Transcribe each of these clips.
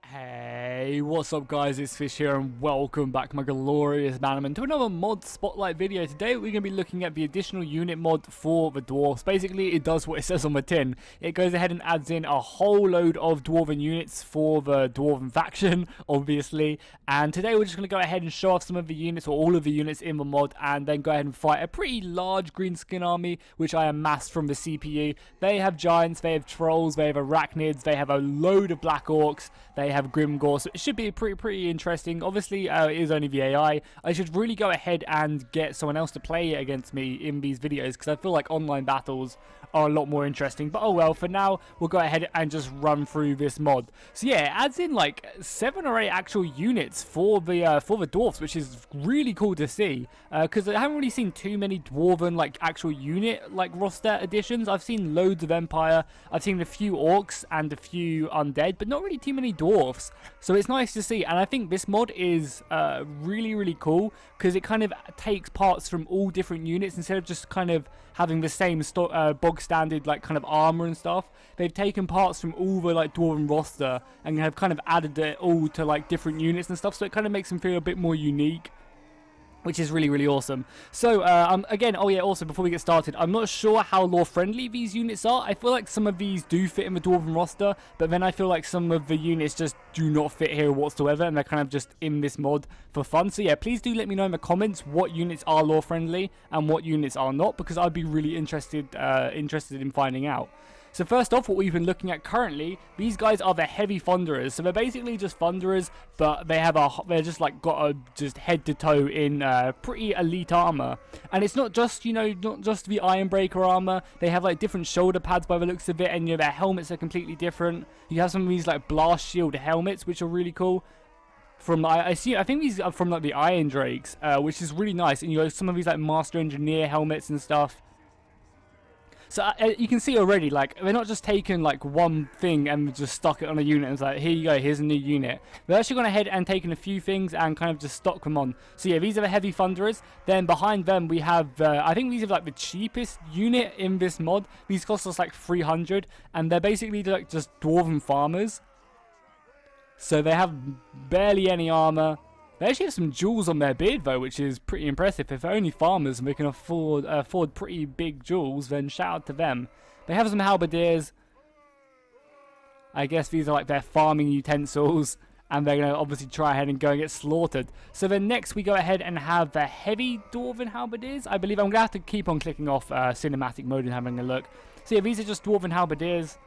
Hey, what's up guys, it's Fish here and welcome back my glorious bannerman to another mod spotlight video. Today we're going to be looking at the additional unit mod for the dwarfs. Basically it does what it says on the tin. It goes ahead and adds in a whole load of dwarven units for the dwarven faction, obviously. And today we're just going to go ahead and show off some of the units, or all of the units in the mod, and then go ahead and fight a pretty large green skin army which I amassed from the CPU. They have giants, they have trolls, they have arachnids, they have a load of black orcs, they have Grimgore, so it should be pretty interesting. Obviously it is only the AI. I should really go ahead and get someone else to play against me in these videos, because I feel like online battles are a lot more interesting. But oh well, for now we'll go ahead and just run through this mod. So yeah, it adds in like 7 or 8 actual units for the dwarfs, which is really cool to see, because I haven't really seen too many dwarven like actual unit like roster additions. I've seen loads of empire, I've seen a few orcs and a few undead, but not really too many dwarfs. So it's nice to see, and I think this mod is really cool, because it kind of takes parts from all different units instead of just kind of having the same bog standard like kind of armor and stuff. They've taken parts from all the like dwarven roster and have kind of added it all to like different units and stuff, so it kind of makes them feel a bit more unique, which is really awesome. So again, oh yeah, also before we get started, I'm not sure how lore friendly these units are. I feel like some of these do fit in the dwarven roster, but then I feel like some of the units just do not fit here whatsoever, and they're kind of just in this mod for fun. So yeah, please do let me know in the comments what units are lore friendly and what units are not, because I'd be really interested in finding out. So first off, what we've been looking at currently, these guys are the heavy thunderers. So they're basically just thunderers, but they're just like got a head to toe in pretty elite armor. And it's not just, you know, not just the Ironbreaker armor. They have like different shoulder pads by the looks of it, and you know, their helmets are completely different. You have some of these like blast shield helmets, which are really cool. From I think these are from like the Iron Drakes, which is really nice. And you have some of these like Master Engineer helmets and stuff. So you can see already, like, they're not just taking like one thing and just stuck it on a unit and it's like, here you go, here's a new unit. They're actually gone ahead and taken a few things and kind of just stuck them on. So yeah, these are the heavy thunderers. Then behind them we have, I think these are like the cheapest unit in this mod. These cost us like 300, and they're basically like just dwarven farmers. So they have barely any armor. They actually have some jewels on their beard though, which is pretty impressive. If they're only farmers and they can afford pretty big jewels, then shout out to them. They have some Halberdiers. I guess these are like their farming utensils, and they're going to obviously try ahead and go and get slaughtered. So then next we go ahead and have the heavy Dwarven Halberdiers. I believe I'm going to have to keep on clicking off cinematic mode and having a look. So yeah, these are just Dwarven Halberdiers.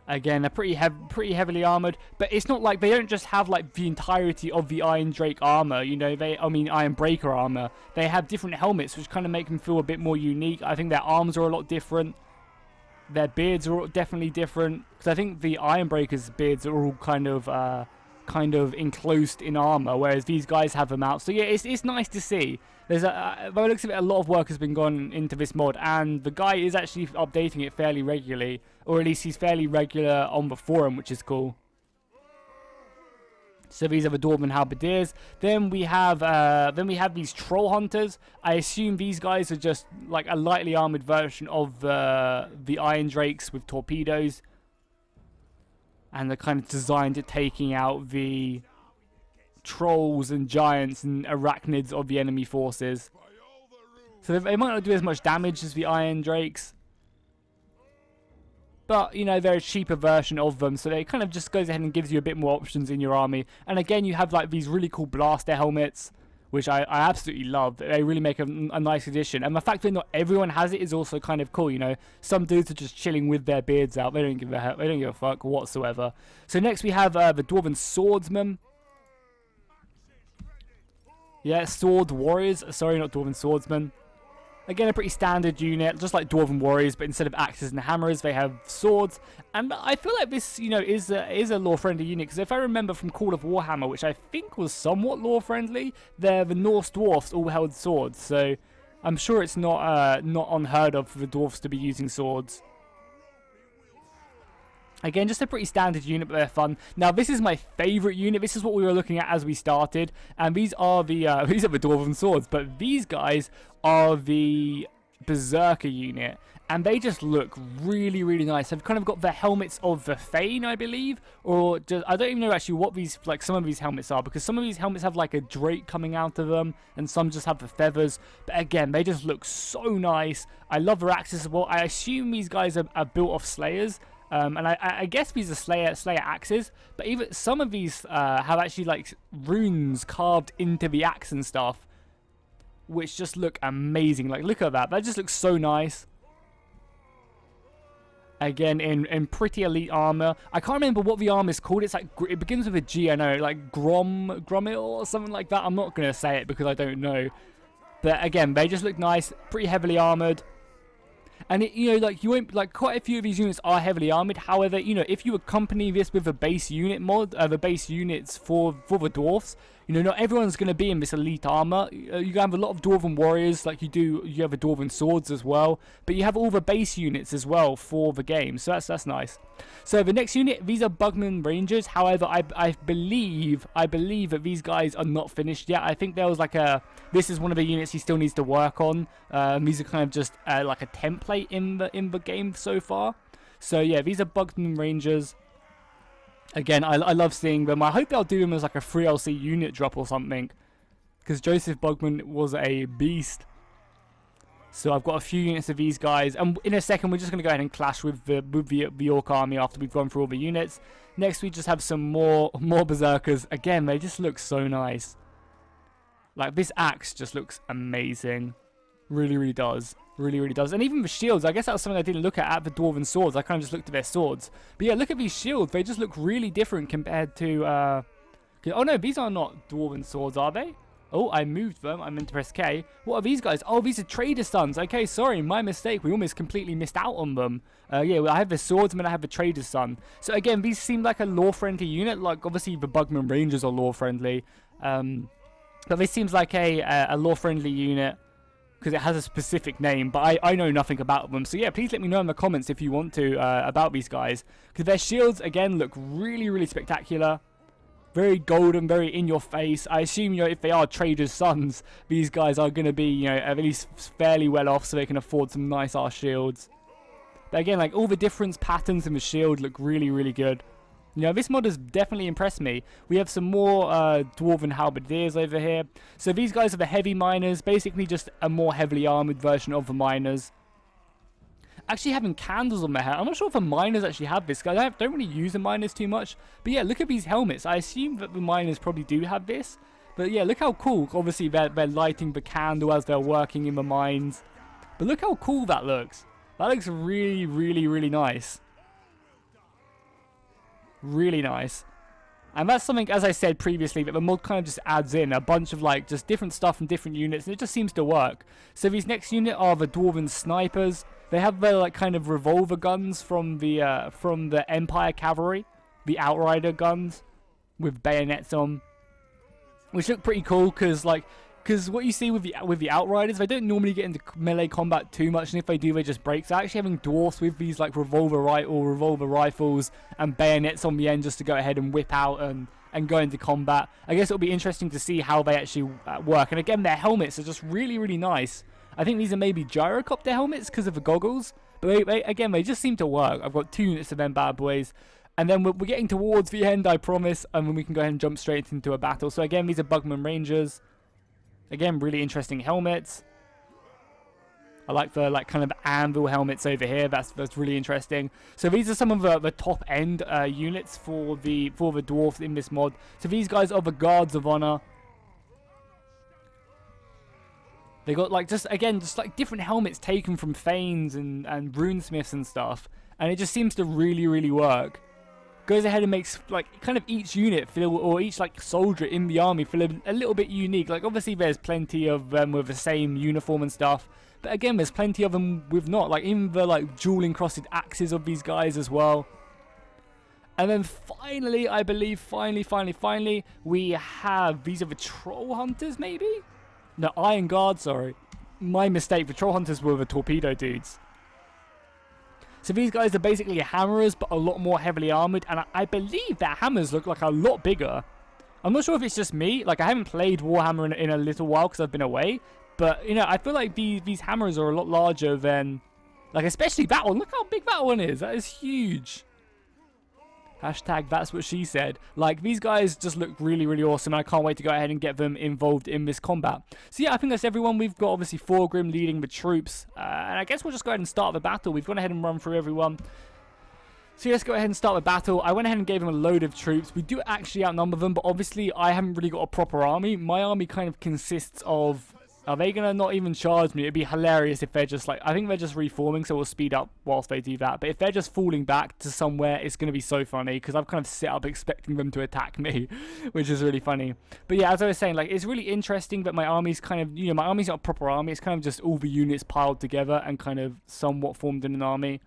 Again, they're pretty heavily armored, but it's not like they don't just have like the entirety of the Iron Drake armor. You know, Iron Breaker armor. They have different helmets, which kind of make them feel a bit more unique. I think their arms are a lot different. Their beards are definitely different, because I think the Iron Breaker's beards are all kind of enclosed in armor, whereas these guys have them out. So yeah, it's nice to see. There's by the looks of it, a lot of work has been gone into this mod, and the guy is actually updating it fairly regularly, or at least he's fairly regular on the forum, which is cool. So these are the Dwarven Halberdiers. Then we have these Troll Hunters. I assume these guys are just like a lightly armored version of the Iron Drakes with torpedoes, and they're kind of designed at taking out the trolls and giants and arachnids of the enemy forces. So they might not do as much damage as the Iron Drakes, but you know, they're a cheaper version of them, so it kind of just goes ahead and gives you a bit more options in your army. And again, you have like these really cool blaster helmets, which I absolutely love. They really make a nice addition, and the fact that not everyone has it is also kind of cool. You know, some dudes are just chilling with their beards out. They don't give a fuck whatsoever. So next we have the Dwarven Swordsmen. Yeah, Sword Warriors. Sorry, not Dwarven Swordsmen. Again, a pretty standard unit, just like Dwarven Warriors, but instead of axes and hammers, they have swords. And I feel like this, you know, is a lore-friendly unit, because if I remember from Call of Warhammer, which I think was somewhat lore-friendly, the Norse dwarfs all held swords. So I'm sure it's not unheard of for the dwarfs to be using swords. Again, just a pretty standard unit, but they're fun. Now, this is my favourite unit. This is what we were looking at as we started, and these are the Dwarven swords. But these guys are the Berserker unit, and they just look really, really nice. They've kind of got the helmets of the Thane, I believe, or just, I don't even know actually what these, like, some of these helmets are, because some of these helmets have like a drake coming out of them, and some just have the feathers. But again, they just look so nice. I love their axes as well. I assume these guys are built off Slayers. And I guess these are Slayer axes, but even some of these have actually like runes carved into the axe and stuff, which just look amazing. Like, look at that. That just looks so nice. Again, in pretty elite armor. I can't remember what the armor is called. It's like, it begins with a G, I know, like Gromil or something like that. I'm not going to say it because I don't know. But again, they just look nice, pretty heavily armored. And it, you know, like, you won't, like, quite a few of these units are heavily armored. However, you know, if you accompany this with a base unit mod, the base units for the dwarfs, you know, not everyone's going to be in this elite armor. You have a lot of Dwarven warriors, like you have a Dwarven swords as well, but you have all the base units as well for the game, so that's nice. So the next unit, these are Bugling Rangers. However, I believe that these guys are not finished yet. I think there was like this is one of the units he still needs to work on. These are kind of just like a template in the game so far. So yeah, these are Bugling Rangers. Again, I love seeing them. I hope they'll do them as like a 3LC unit drop or something, because Joseph Bugman was a beast. So I've got a few units of these guys, and in a second we're just going to go ahead and clash with the Orc army after we've gone through all the units. Next we just have some more Berserkers. Again, they just look so nice. Like, this axe just looks amazing. Really, really does. Really, really does. And even the shields, I guess that was something I didn't look at the Dwarven swords. I kind of just looked at their swords. But yeah, look at these shields. They just look really different compared to... oh no, these are not Dwarven swords, are they? Oh, I moved them. I meant to press K. What are these guys? Oh, these are Trader Sons. Okay, sorry, my mistake. We almost completely missed out on them. Yeah, well, I have the Swordsman, I have the Trader Son. So again, these seem like a lore-friendly unit. Like, obviously, the Bugling Rangers are lore-friendly. But this seems like a lore-friendly unit, because it has a specific name, but I know nothing about them. So yeah, please let me know in the comments if you want to about these guys, because their shields, again, look really, really spectacular. Very golden, very in your face. I assume, you know, if they are traders' sons, these guys are going to be, you know, at least fairly well off, so they can afford some nice ass shields. But again, like, all the different patterns in the shield look really, really good. You know, this mod has definitely impressed me. We have some more Dwarven Halberdiers over here. So these guys are the heavy miners, basically just a more heavily armored version of the miners. Actually having candles on their head. I'm not sure if the miners actually have this. I don't really use the miners too much. But yeah, look at these helmets. I assume that the miners probably do have this. But yeah, look how cool. Obviously, they're lighting the candle as they're working in the mines. But look how cool that looks. That looks really, really, really nice. Really nice. And that's something, as I said previously, that the mod kind of just adds in a bunch of, like, just different stuff from different units, and it just seems to work. So these next unit are the Dwarven Snipers. They have their, like, kind of revolver guns from the Empire Cavalry, the Outrider guns with bayonets on, which look pretty cool because what you see with the Outriders, they don't normally get into melee combat too much, and if they do, they just break. So actually having dwarfs with these like revolver rifles and bayonets on the end just to go ahead and whip out and go into combat, I guess it'll be interesting to see how they actually work. And again, their helmets are just really, really nice. I think these are maybe gyrocopter helmets because of the goggles, but again, they just seem to work. I've got 2 units of them bad boys. And then we're getting towards the end, I promise, and then we can go ahead and jump straight into a battle. So again, these are Bugling Rangers. Again, really interesting helmets. I like the kind of anvil helmets over here. That's really interesting. So these are some of the top end units for the dwarves in this mod. So these guys are the Guards of Honor. They got like just like different helmets taken from Thanes and runesmiths and stuff, and it just seems to really, really work. Goes ahead and makes like kind of each unit feel, or each like soldier in the army feel a little bit unique. Like obviously there's plenty of them with the same uniform and stuff, but again there's plenty of them with not, like even the like jewel encrusted axes of these guys as well. And then finally, I believe finally we have, these are the Troll Hunters maybe? No, Iron Guard, sorry. My mistake, the Troll Hunters were the torpedo dudes. So these guys are basically hammerers, but a lot more heavily armored, and I believe their hammers look like a lot bigger. I'm not sure if it's just me, like I haven't played Warhammer in a little while because I've been away, But, you know, I feel like these hammers are a lot larger than, like, especially that one. Look how big that one is. That is huge. Hashtag that's what she said. Like, these guys just look really, really awesome. And I can't wait to go ahead and get them involved in this combat. So, yeah, I think that's everyone. We've got, obviously, Thorgrim leading the troops. And I guess we'll just go ahead and start the battle. We've gone ahead and run through everyone. So let's go ahead and start the battle. I went ahead and gave them a load of troops. We do actually outnumber them, but obviously I haven't really got a proper army. My army kind of consists of... Are they going to not even charge me? It'd be hilarious if they're just like... I think they're just reforming, so we'll speed up whilst they do that. But if they're just falling back to somewhere, it's going to be so funny, because I've kind of set up expecting them to attack me, which is really funny. But yeah, as I was saying, like, it's really interesting that my army's kind of... You know, my army's not a proper army. It's kind of just all the units piled together and kind of somewhat formed in an army.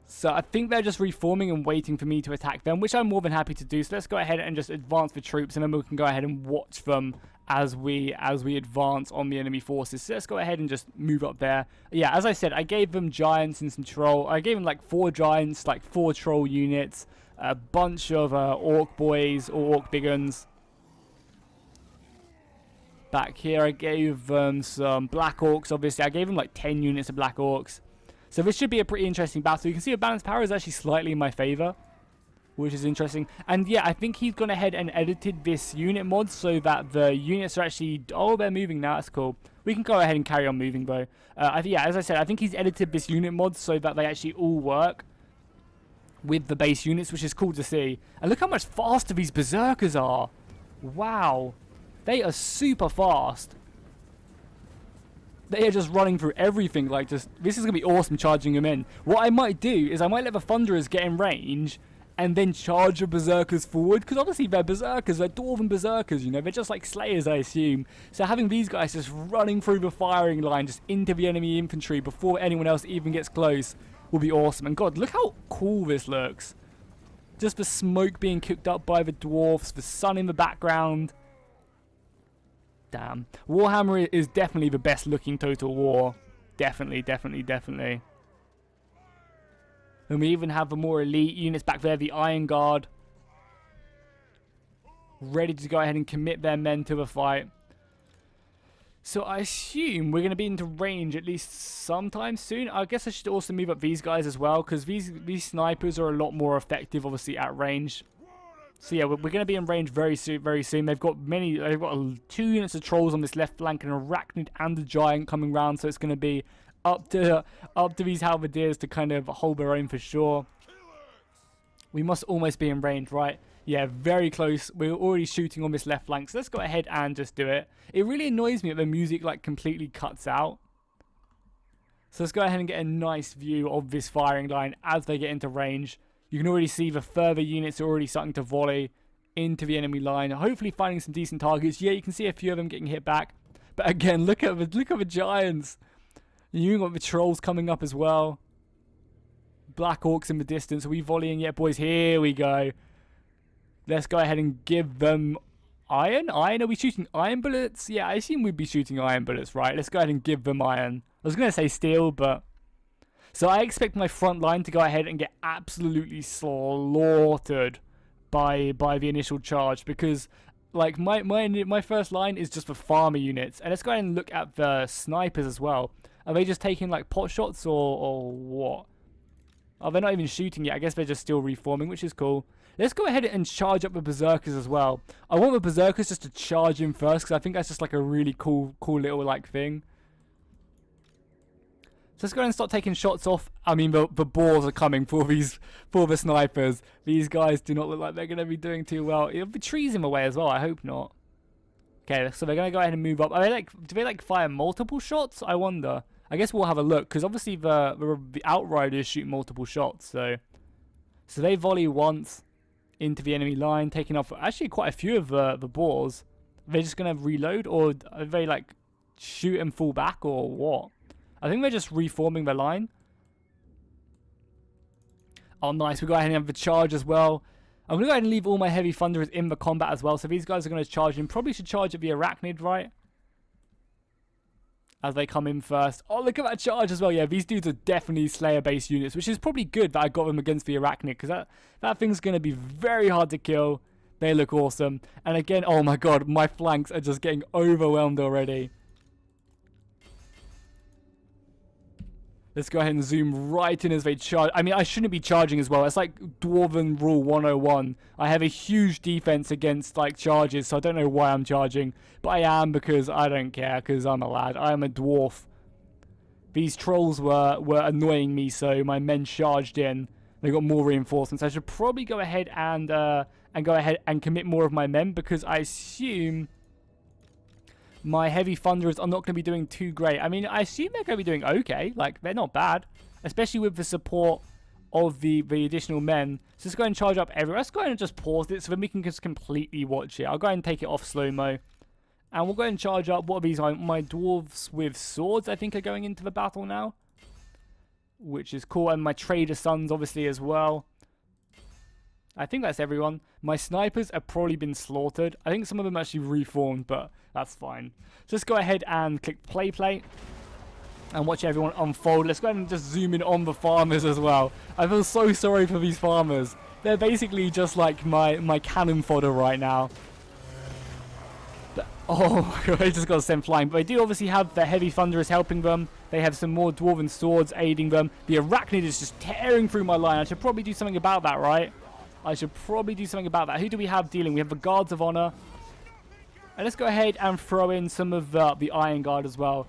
So I think they're just reforming and waiting for me to attack them, which I'm more than happy to do. So let's go ahead and just advance the troops, and then we can go ahead and watch them as we advance on the enemy forces. So let's go ahead and just move up there. Yeah, as I said, I gave them giants and some troll. I gave them like 4 giants, like 4 troll units, a bunch of orc boys or orc big uns. Back here, I gave them some black orcs. Obviously, I gave them like 10 units of black orcs. So this should be a pretty interesting battle. You can see the balanced power is actually slightly in my favor, which is interesting. And yeah, I think he's gone ahead and edited this unit mod so that the units are actually... Oh, they're moving now. That's cool. We can go ahead and carry on moving, though. Yeah, as I said, I think he's edited this unit mod so that they actually all work with the base units, which is cool to see. And look how much faster these berserkers are. Wow. They are super fast. They are just running through everything, like just... This is going to be awesome charging them in. What I might do is I might let the Thunderers get in range and then charge the Berserkers forward. Because obviously they're Berserkers, they're Dwarven Berserkers, you know. They're just like Slayers, I assume. So having these guys just running through the firing line, just into the enemy infantry before anyone else even gets close, will be awesome. And God, look how cool this looks. Just the smoke being cooked up by the dwarfs, the sun in the background. Damn. Warhammer is definitely the best looking Total War. Definitely, definitely, definitely. And we even have the more elite units back there, the Iron Guard. Ready to go ahead and commit their men to the fight. So I assume we're going to be into range at least sometime soon. I guess I should also move up these guys as well, because these snipers are a lot more effective, obviously, at range. So yeah, we're going to be in range very soon. They've got 2 units of trolls on this left flank, an arachnid and a giant coming round. So it's going to be up to these halberdiers to kind of hold their own for sure. We must almost be in range, right? Yeah, very close. We're already shooting on this left flank. So let's go ahead and just do it. It really annoys me that the music like completely cuts out. So let's go ahead and get a nice view of this firing line as they get into range. You can already see the further units are already starting to volley into the enemy line. Hopefully finding some decent targets. Yeah, you can see a few of them getting hit back. But again, look at the giants. You've got the trolls coming up as well. Black orcs in the distance. Are we volleying yet, boys? Here we go. Let's go ahead and give them iron. Iron? Are we shooting iron bullets? Yeah, I assume we'd be shooting iron bullets, right? Let's go ahead and give them iron. I was going to say steel, but... So I expect my front line to go ahead and get absolutely slaughtered by the initial charge, because like my first line is just for farmer units. And let's go ahead and look at the snipers as well. Are they just taking like pot shots or what? Oh, they're not even shooting yet. I guess they're just still reforming, which is cool. Let's go ahead and charge up the berserkers as well. I want the berserkers just to charge in first, because I think that's just like a really cool little like thing. So let's go ahead and start taking shots off. I mean, the balls are coming for the snipers. These guys do not look like they're going to be doing too well. It'll be trees in the way as well. I hope not. Okay, so they're going to go ahead and move up. Are they do they like fire multiple shots? I wonder. I guess we'll have a look, because obviously the outriders shoot multiple shots. So they volley once into the enemy line, taking off actually quite a few of the balls. Are they just going to reload, or are they like shoot and fall back, or what? I think they're just reforming the line. Oh, nice. We go ahead and have the charge as well. I'm going to go ahead and leave all my heavy thunderers in the combat as well. So these guys are going to charge in. Probably should charge at the arachnid, right? As they come in first. Oh, look at that charge as well. Yeah, these dudes are definitely Slayer-based units, which is probably good that I got them against the arachnid, because that thing's going to be very hard to kill. They look awesome. And again, oh my god, my flanks are just getting overwhelmed already. Let's go ahead and zoom right in as they charge. I mean, I shouldn't be charging as well. It's like Dwarven Rule 101. I have a huge defense against, like, charges, so I don't know why I'm charging. But I am because I don't care, because I'm a lad. I am a dwarf. These trolls were annoying me, so my men charged in. They got more reinforcements. I should probably go ahead and commit more of my men, because I assume my heavy thunderers are not going to be doing too great. I mean, I assume they're going to be doing okay. Like, they're not bad, especially with the support of the additional men. So let's go ahead and charge up everywhere. Let's go ahead and just pause it so then we can just completely watch it. I'll go ahead and take it off slow-mo. And we'll go ahead and charge up. What are these? My dwarves with swords, I think, are going into the battle now, which is cool. And my trader sons, obviously, as well. I think that's everyone. My snipers have probably been slaughtered. I think some of them actually reformed, but that's fine. So let's go ahead and click play. And watch everyone unfold. Let's go ahead and just zoom in on the farmers as well. I feel so sorry for these farmers. They're basically just like my cannon fodder right now. Oh my god, they just got sent flying. But they do obviously have the heavy thunderers helping them. They have some more dwarven swords aiding them. The arachnid is just tearing through my line. I should probably do something about that, right? I should probably do something about that. Who do we have dealing? We have the guards of honor. And let's go ahead and throw in some of the Iron Guard as well.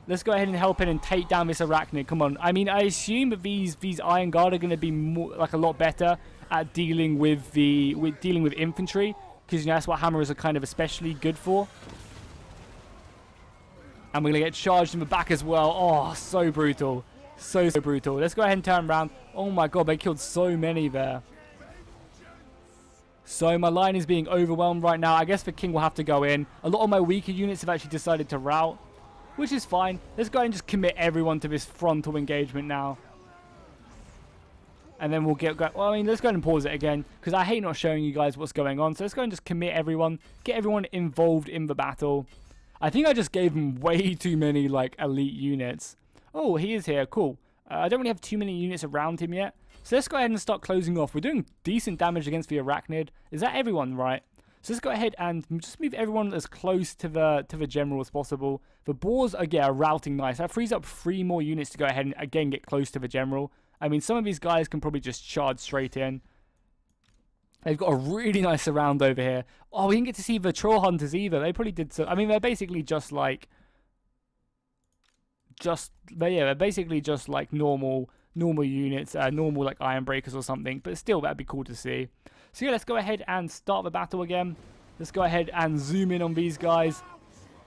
Let's go ahead and help in and take down this arachnid. Come on. I mean, I assume that these Iron Guard are going to be more, like, a lot better at dealing with infantry, because, you know, that's what hammers are kind of especially good for. And we're going to get charged in the back as well. Oh, so brutal. So brutal. Let's go ahead and turn around. Oh my god, they killed so many there. So my line is being overwhelmed right now. I guess the king will have to go in. A lot of my weaker units have actually decided to rout, which is fine. Let's go ahead and just commit everyone to this frontal engagement now. And then we'll well, I mean, let's go ahead and pause it again, because I hate not showing you guys what's going on. So let's go ahead and just commit everyone. Get everyone involved in the battle. I think I just gave him way too many, like, elite units. Oh, he is here. Cool. I don't really have too many units around him yet. So let's go ahead and start closing off. We're doing decent damage against the arachnid. Is that everyone, right? So let's go ahead and just move everyone as close to the general as possible. The boars are routing nice. That frees up 3 more units to go ahead and again get close to the general. I mean, some of these guys can probably just charge straight in. They've got a really nice surround over here. Oh, we didn't get to see the troll hunters either. They probably did so. I mean, they're basically just like they're basically just like normal units, normal like iron breakers or something, but still that'd be cool to see. So yeah, let's go ahead and start the battle again. Let's go ahead and zoom in on these guys,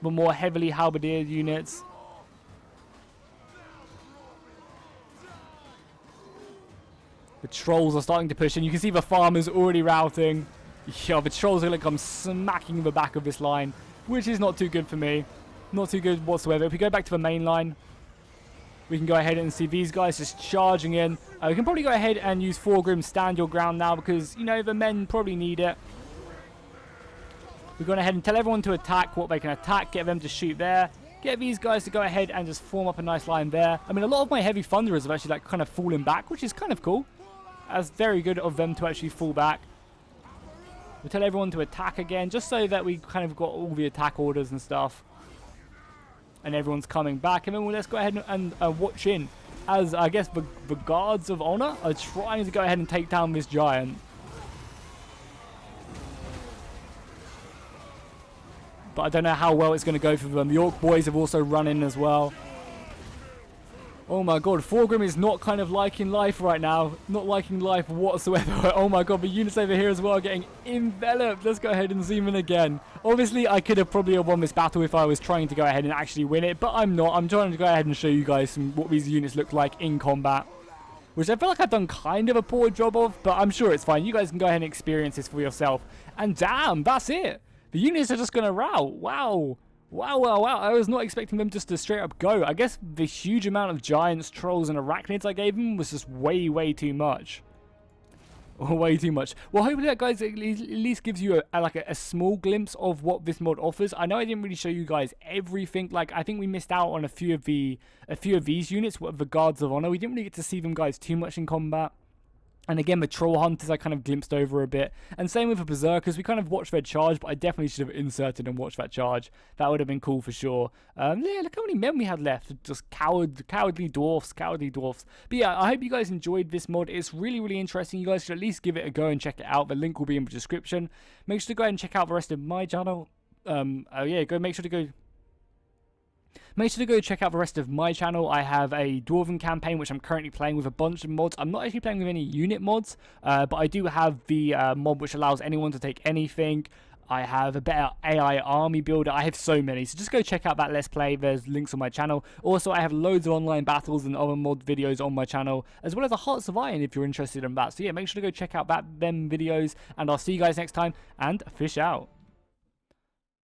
the more heavily halberdier units. The trolls are starting to push in. You can see the farmers already routing. Yeah, the trolls are going to come smacking the back of this line, which is not too good for me. Not too good whatsoever. If we go back to the main line, we can go ahead and see these guys just charging in. We can probably go ahead and use Foregrim stand your ground now, because, you know, the men probably need it. We're going ahead and tell everyone to attack what they can attack, get them to shoot there. Get these guys to go ahead and just form up a nice line there. I mean, a lot of my heavy thunderers have actually like kind of fallen back, which is kind of cool. That's very good of them to actually fall back. We'll tell everyone to attack again, just so that we kind of got all the attack orders and stuff. And everyone's coming back. And then let's go ahead and watch in, as I guess the guards of honor are trying to go ahead and take down this giant. But I don't know how well it's going to go for them. The Orc boys have also run in as well. Oh my god, Foregrim is not kind of liking life right now. Not liking life whatsoever. Oh my god, the units over here as well are getting enveloped. Let's go ahead and zoom in again. Obviously, I could have probably won this battle if I was trying to go ahead and actually win it, but I'm not. I'm trying to go ahead and show you guys what these units look like in combat, which I feel like I've done kind of a poor job of, but I'm sure it's fine. You guys can go ahead and experience this for yourself. And damn, that's it. The units are just going to rout. Wow. Wow. I was not expecting them just to straight up go. I guess the huge amount of giants, trolls, and arachnids I gave them was just way too much. Way too much. Well, hopefully that, guys, at least gives you a small glimpse of what this mod offers. I know I didn't really show you guys everything. Like, I think we missed out on a few of these units, the guards of honor. We didn't really get to see them, guys, too much in combat. And again, the Troll Hunters I kind of glimpsed over a bit. And same with the Berserkers. We kind of watched their charge, but I definitely should have inserted and watched that charge. That would have been cool for sure. Yeah, look how many men we had left. Just cowardly dwarfs. But yeah, I hope you guys enjoyed this mod. It's really, really interesting. You guys should at least give it a go and check it out. The link will be in the description. Make sure to go ahead and check out the rest of my channel. Yeah, make sure to go check out the rest of my channel. I have a Dwarven campaign, which I'm currently playing with a bunch of mods. I'm not actually playing with any unit mods, but I do have the mod which allows anyone to take anything. I have a better AI army builder. I have so many, so just go check out that Let's Play. There's links on my channel. Also, I have loads of online battles and other mod videos on my channel, as well as a Hearts of Iron if you're interested in that. So yeah, make sure to go check out them videos, and I'll see you guys next time, and fish out.